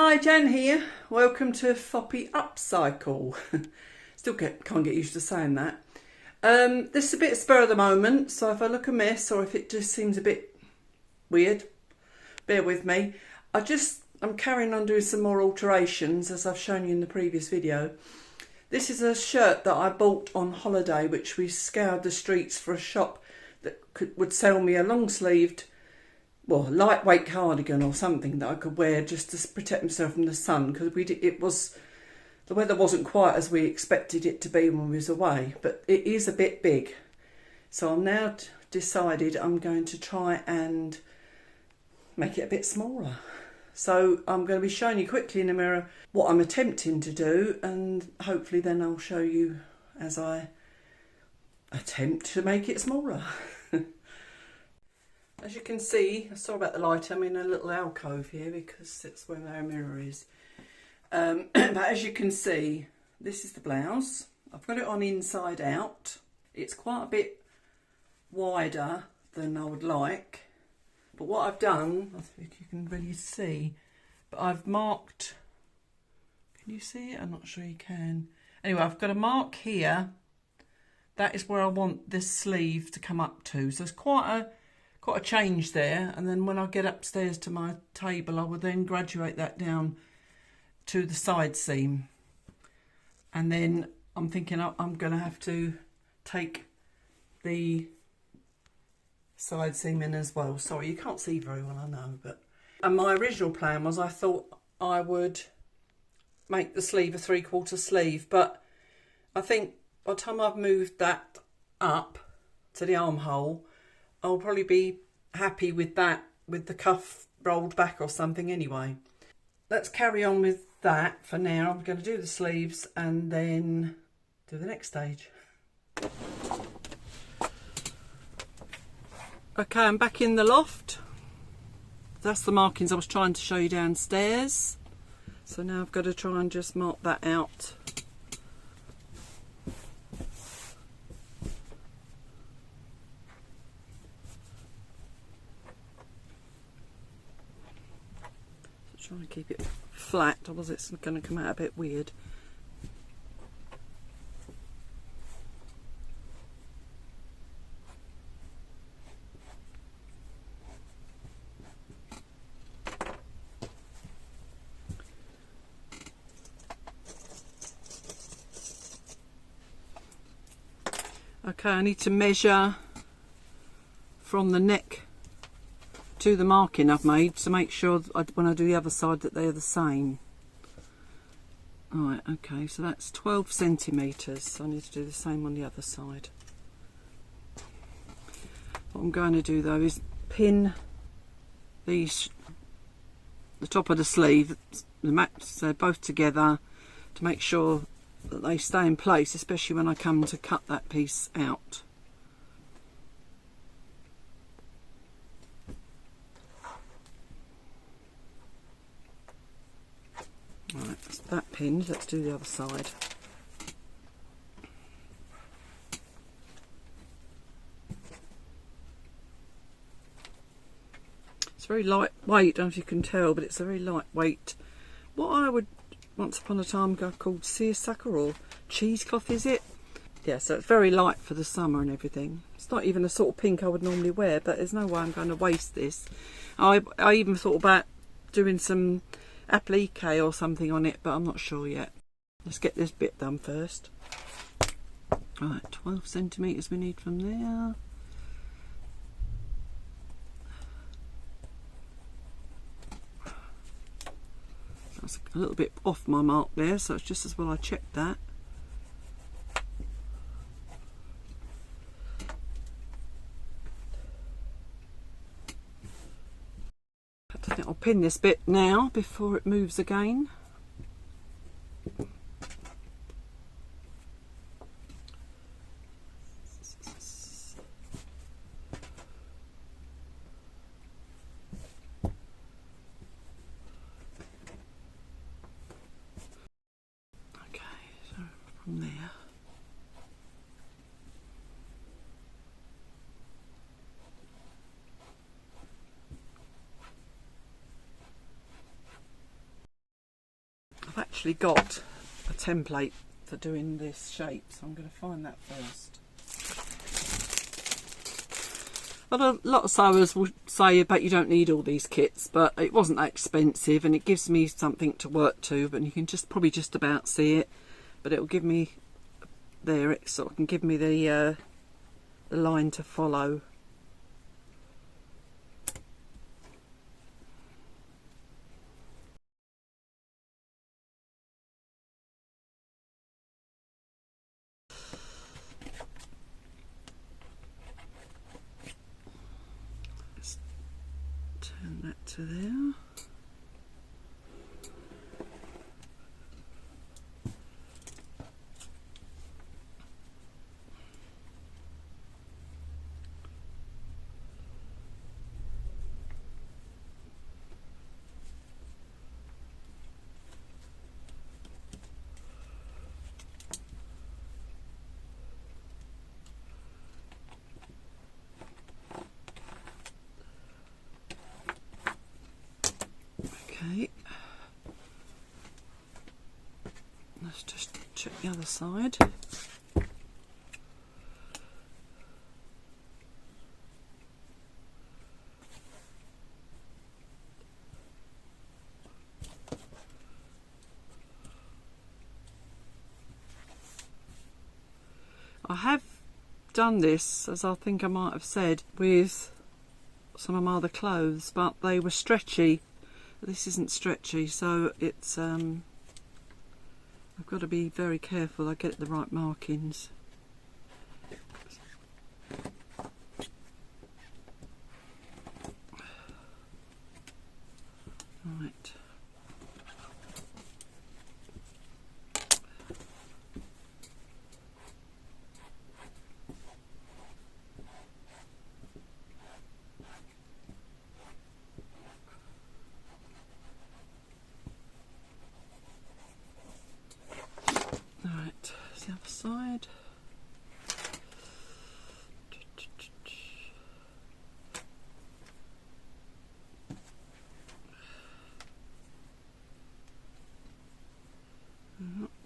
Hi, Jan here. Welcome to FOPYUpcycle. Still can't get used to saying that. This is a bit spur of the moment, so if I look amiss or if it just seems a bit weird, bear with me. I'm carrying on doing some more alterations as I've shown you in the previous video. This is a shirt that I bought on holiday, which we scoured the streets for a shop that would sell me a long-sleeved, well, lightweight cardigan or something that I could wear just to protect myself from the sun, because the weather wasn't quite as we expected it to be when we was away, but it is a bit big. So I've now decided I'm going to try and make it a bit smaller. So I'm going to be showing you quickly in the mirror what I'm attempting to do, and hopefully then I'll show you as I attempt to make it smaller. As you can see, sorry about the light, I'm in a little alcove here because it's where my mirror is. But as you can see, this is the blouse. I've got it on inside out. It's quite a bit wider than I would like. But what I've done, I think you can really see, but I've marked, can you see it? I'm not sure you can. Anyway, I've got a mark here. That is where I want this sleeve to come up to. So it's quite a change there, and then when I get upstairs to my table I will then graduate that down to the side seam, and then I'm thinking I'm going to have to take the side seam in as well. Sorry, you can't see very well, I know, and my original plan was I thought I would make the sleeve a 3/4 sleeve, but I think by the time I've moved that up to the armhole I'll probably be happy with that, with the cuff rolled back or something anyway. Let's carry on with that for now. I'm going to do the sleeves and then do the next stage. Okay, I'm back in the loft. That's the markings I was trying to show you downstairs. So now I've got to try and just mark that out. Trying to keep it flat, otherwise it's going to come out a bit weird. Okay, I need to measure from the neck to the marking I've made to make sure when I do the other side that they're the same. Alright, okay, so that's 12 centimetres, so I need to do the same on the other side. What I'm going to do though is pin the top of the sleeve, they're both together, to make sure that they stay in place, especially when I come to cut that piece out. Right, that's that pinned. Let's do the other side. It's very lightweight, I don't know if you can tell, but it's a very lightweight. What I would once upon a time ago called seersucker or cheesecloth, is it? Yeah, so it's very light for the summer and everything. It's not even a sort of pink I would normally wear, but there's no way I'm going to waste this. I even thought about doing some applique or something on it, but I'm not sure yet. Let's get this bit done first. Right, 12 centimetres we need from there. That's a little bit off my mark there, so it's just as well I checked that. I think I'll pin this bit now before it moves again. Okay, so from there. actually got a template for doing this shape, so I'm going to find that first. But a lot of sewers will say, but you don't need all these kits, but it wasn't that expensive and it gives me something to work to, but you can just probably just about see it, but it'll give me there, it sort of can give me the line to follow. Turn that to there. Okay, let's just check the other side. I have done this, as I think I might have said, with some of my other clothes, but they were stretchy. This isn't stretchy, so it's I've got to be very careful I get the right markings. Right. Right, the other side.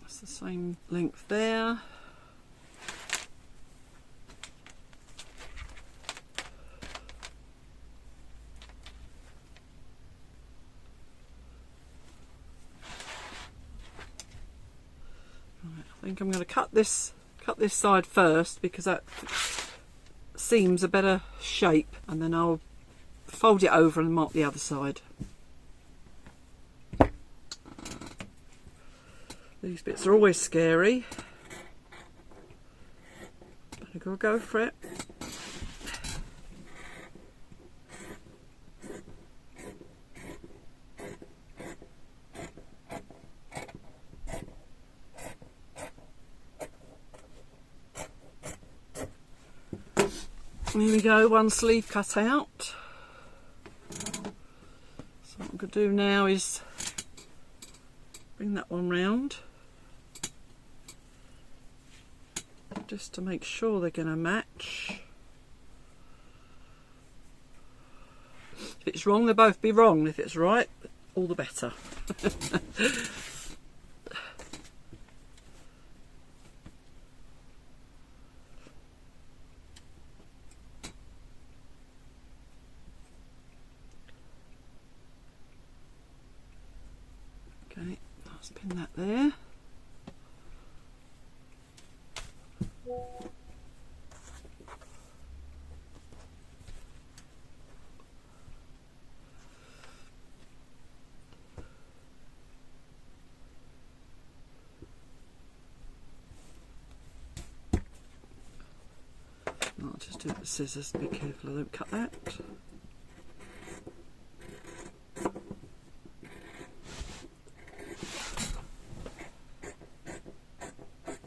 That's the same length there. I think I'm going to cut this side first because that seems a better shape, and then I'll fold it over and mark the other side. These bits are always scary, but I've got to go for it. Here we go, one sleeve cut out. So what I'm going to do now is bring that one round, just to make sure they're going to match. If it's wrong, they'll both be wrong. If it's right, all the better. Okay, let's pin that there. I'll just do it with scissors, be careful I don't cut that.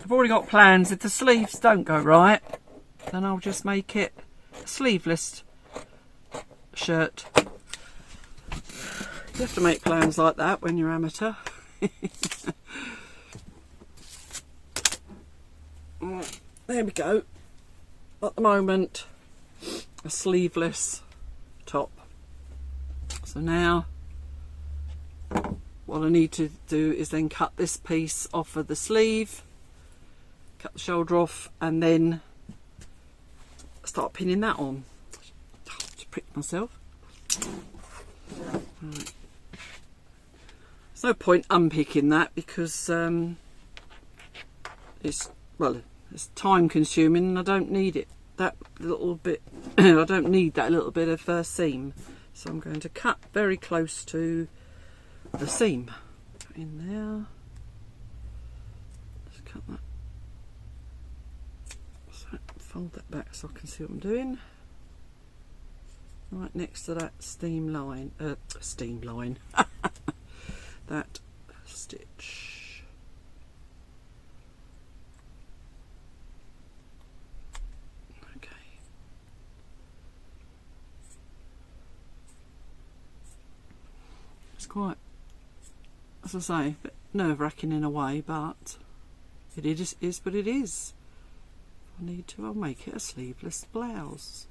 I've already got plans. If the sleeves don't go right, then I'll just make it a sleeveless shirt. You have to make plans like that when you're amateur. There we go. At the moment, a sleeveless top. So now what I need to do is then cut this piece off of the sleeve, cut the shoulder off, and then start pinning that on. Just pricked myself. Right. There's no point unpicking that because it's time consuming and I don't need it that little bit. I don't need that little bit of seam, so I'm going to cut very close to the seam. Put in there. Just cut that. So fold that back so I can see what I'm doing. Right next to that steam line, that stitch. Okay. It's quite, as I say, a bit nerve-wracking in a way, but it is what it is. If I need to, I'll make it a sleeveless blouse.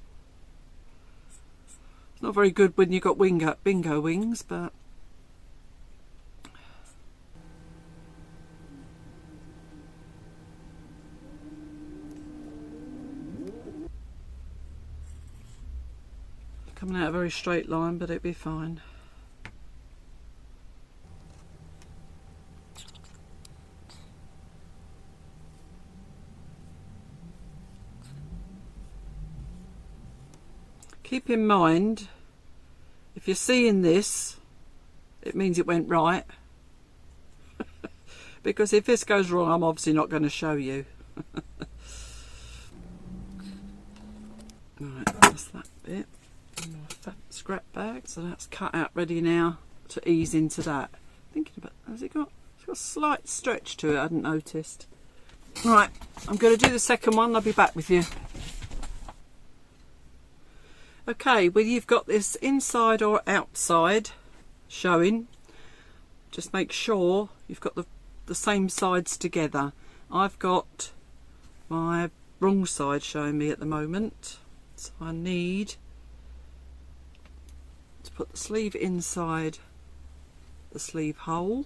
It's not very good when you've got bingo wings, but coming out a very straight line, but it'll be fine. Keep in mind, if you're seeing this, it means it went right. Because if this goes wrong, I'm obviously not going to show you. Right, that's that bit. Fat scrap bag, so that's cut out ready now to ease into that. Thinking about, it's got a slight stretch to it, I hadn't noticed. Right, I'm going to do the second one, I'll be back with you. Okay, whether you've got this inside or outside showing, just make sure you've got the same sides together. I've got my wrong side showing me at the moment, so I need to put the sleeve inside the sleeve hole.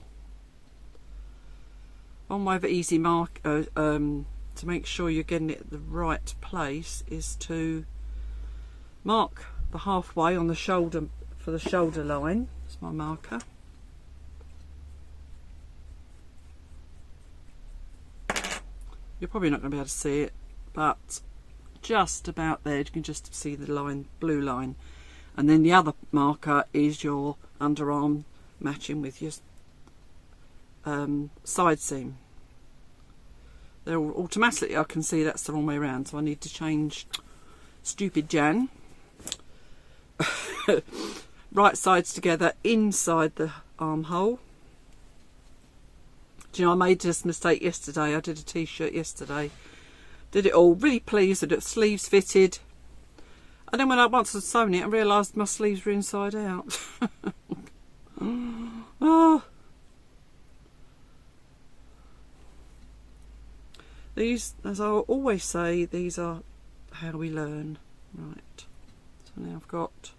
One way of easy mark to make sure you're getting it at the right place is to mark the halfway on the shoulder for the shoulder line. That's my marker. You're probably not going to be able to see it, but just about there you can just see the line, blue line. And then the other marker is your underarm matching with your side seam. They're automatically, I can see that's the wrong way around, so I need to change. Stupid Jan. Right sides together inside the armhole. Do you know, I made this mistake yesterday. I did a t-shirt yesterday. Did it all, really pleased that the sleeves fitted. And then when once I'd sewn it, I realised my sleeves were inside out. Oh. These, as I always say, these are how we learn. Right. So now I've got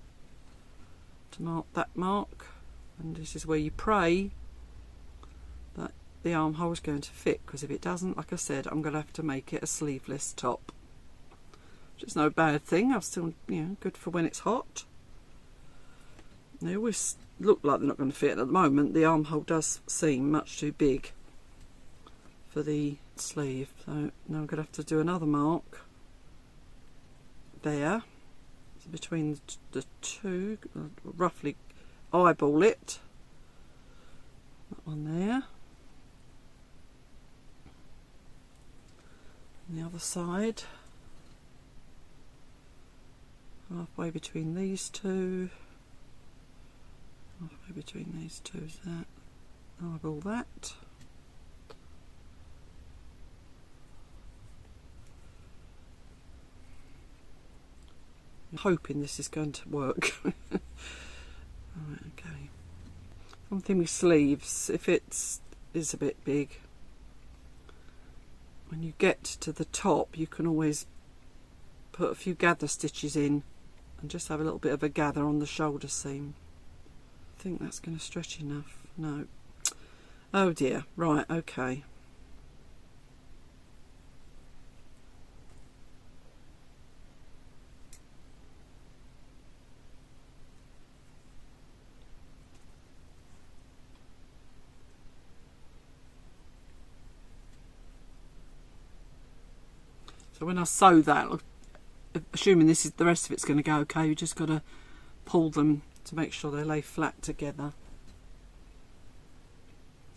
to mark that mark, and this is where you pray that the armhole is going to fit, because if it doesn't, like I said, I'm going to have to make it a sleeveless top. Which is no bad thing. I've still, you know, good for when it's hot. They always look like they're not going to fit at the moment. The armhole does seem much too big for the sleeve, so now I'm going to have to do another mark there. So between the two, roughly eyeball it. That one there. And the other side. Halfway between these two. Halfway between these two is that. Eyeball that. I'm hoping this is going to work. Right, okay. One thing with sleeves, if it is a bit big, when you get to the top you can always put a few gather stitches in and just have a little bit of a gather on the shoulder seam. I think that's going to stretch enough. No, Oh dear, right, okay. So when I sew that, assuming this is the rest of it's going to go okay, you just got to pull them to make sure they lay flat together.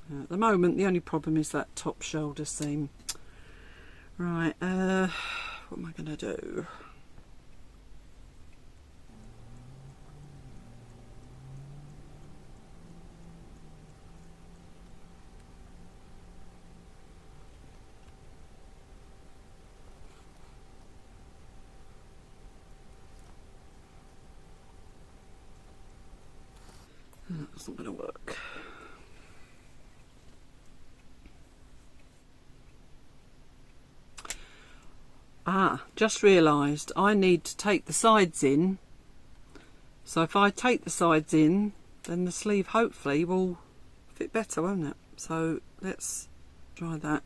At the moment, the only problem is that top shoulder seam. Right, what am I going to do? That's not going to work. Just realised I need to take the sides in. So if I take the sides in, then the sleeve hopefully will fit better, won't it? So let's try that.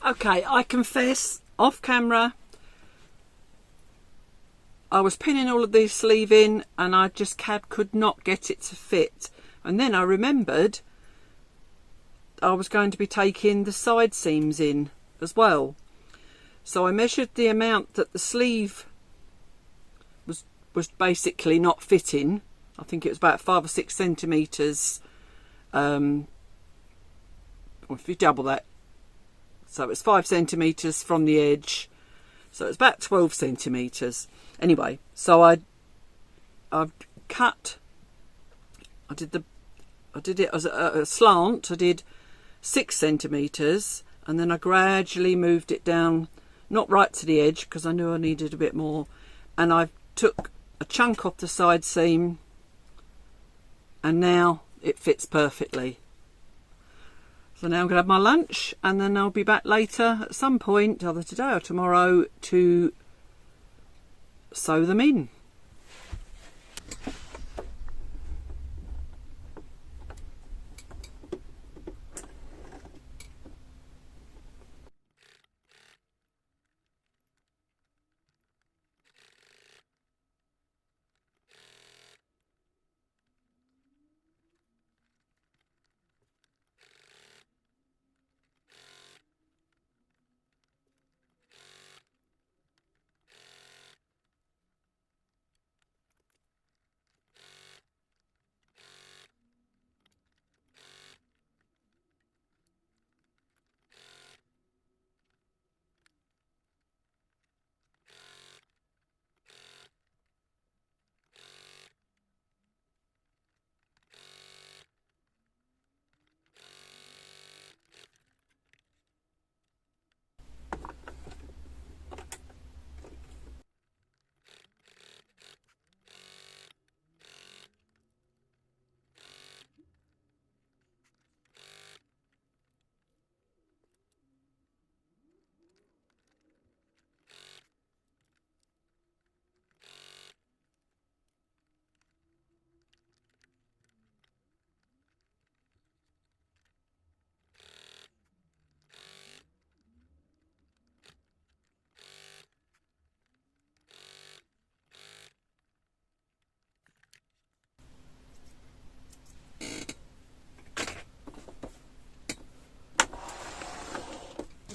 Okay, I confess, off camera, I was pinning all of these sleeve in and I just could not get it to fit. And then I remembered I was going to be taking the side seams in as well. So I measured the amount that the sleeve was basically not fitting. I think it was about 5 or 6 centimetres. Or if you double that. So it's 5 centimetres from the edge. So it's about 12 centimetres. Anyway, so I've cut. I did it as a slant. I did 6 centimetres, and then I gradually moved it down, not right to the edge because I knew I needed a bit more. And I took a chunk off the side seam, and now it fits perfectly. So now I'm going to have my lunch, and then I'll be back later at some point, either today or tomorrow, to sew them in.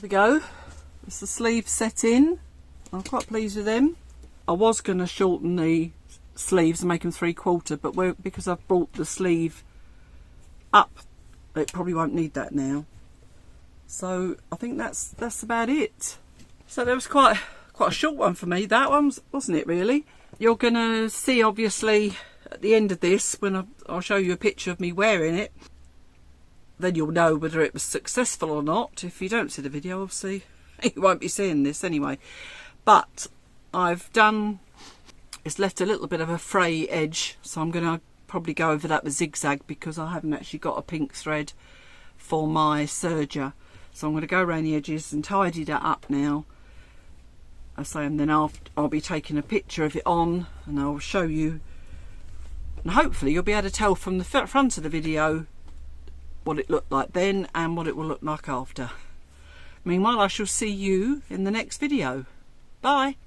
We go. It's the sleeves set in. I'm quite pleased with them. I was going to shorten the sleeves and make them 3/4, but because I've brought the sleeve up, it probably won't need that now. So I think that's about it. So that was quite a short one for me, that one, wasn't it, really? You're gonna see, obviously, at the end of this, when I'll show you a picture of me wearing it, then you'll know whether it was successful or not. If you don't see the video, obviously you won't be seeing this anyway. But it's left a little bit of a fray edge, so I'm gonna probably go over that with zigzag, because I haven't actually got a pink thread for my serger. So I'm going to go around the edges and tidy that up now. I say, and then I'll be taking a picture of it on, and I'll show you, and hopefully you'll be able to tell from the front of the video what it looked like then and what it will look like after. Meanwhile, I shall see you in the next video. Bye.